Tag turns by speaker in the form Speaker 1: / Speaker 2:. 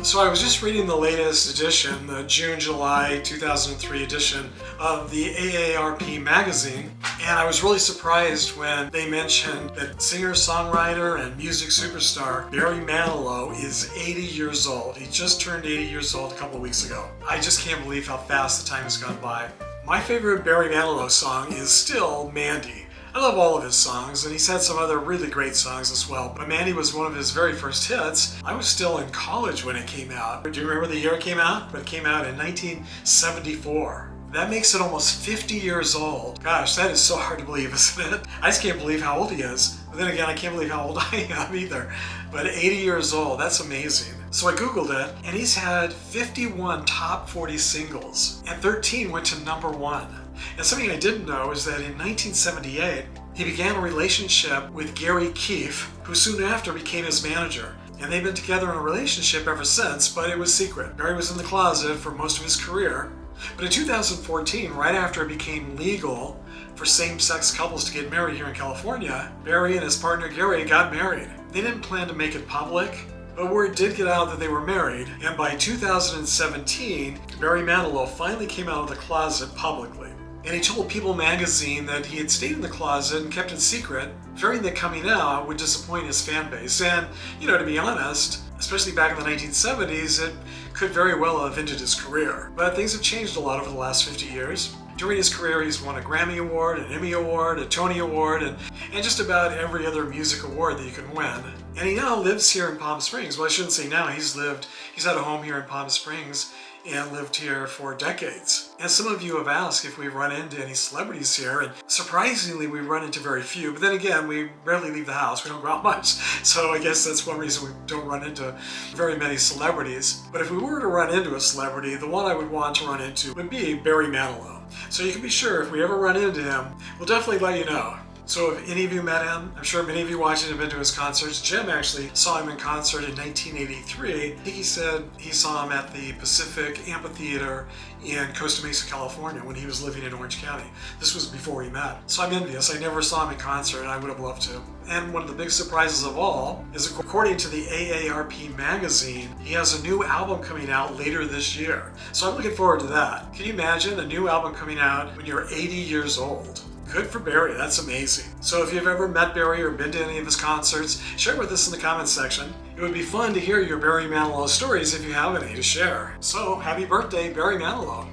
Speaker 1: So I was just reading the latest edition, the June-July 2003 edition of the AARP magazine, and I was really surprised when they mentioned that singer-songwriter and music superstar Barry Manilow is 80 years old. He just turned 80 years old a couple of weeks ago. I just can't believe how fast the time has gone by. My favorite Barry Manilow song is still Mandy. I love all of his songs, and he's had some other really great songs as well, but Mandy was one of his very first hits. I was still in college when it came out. Do you remember the year it came out? But it came out in 1974. That makes it almost 50 years old. Gosh, that is so hard to believe, isn't it? I just can't believe how old he is. But then again, I can't believe how old I am either. But 80 years old, that's amazing. So I Googled it, and he's had 51 top 40 singles, and 13 went to #1. And something I didn't know is that in 1978, he began a relationship with Gary Keefe, who soon after became his manager. And they've been together in a relationship ever since, but it was secret. Barry was in the closet for most of his career. But in 2014, right after it became legal for same-sex couples to get married here in California, Barry and his partner Gary got married. They didn't plan to make it public, but word did get out that they were married, and by 2017, Barry Manilow finally came out of the closet publicly. And he told People magazine that he had stayed in the closet and kept it secret, fearing that coming out would disappoint his fan base. And, to be honest, especially back in the 1970s, it could very well have ended his career. But things have changed a lot over the last 50 years. During his career, he's won a Grammy Award, an Emmy Award, a Tony Award, and just about every other music award that you can win. And he now lives here in Palm Springs. Well, I shouldn't say now. He's had a home here in Palm Springs and lived here for decades. And some of you have asked if we've run into any celebrities here, and surprisingly we run into very few. But then again, we rarely leave the house. We don't go out much. So I guess that's one reason we don't run into very many celebrities. But if we were to run into a celebrity, the one I would want to run into would be Barry Manilow. So you can be sure if we ever run into him, we'll definitely let you know. So if any of you met him, I'm sure many of you watching have been to his concerts. Jim actually saw him in concert in 1983. I think he said he saw him at the Pacific Amphitheater in Costa Mesa, California when he was living in Orange County. This was before we met. So I'm envious. I never saw him in concert and I would have loved to. And one of the big surprises of all is, according to the AARP magazine, he has a new album coming out later this year. So I'm looking forward to that. Can you imagine a new album coming out when you're 80 years old? Good for Barry, that's amazing. So if you've ever met Barry or been to any of his concerts, share with us in the comments section. It would be fun to hear your Barry Manilow stories if you have any to share. So happy birthday, Barry Manilow.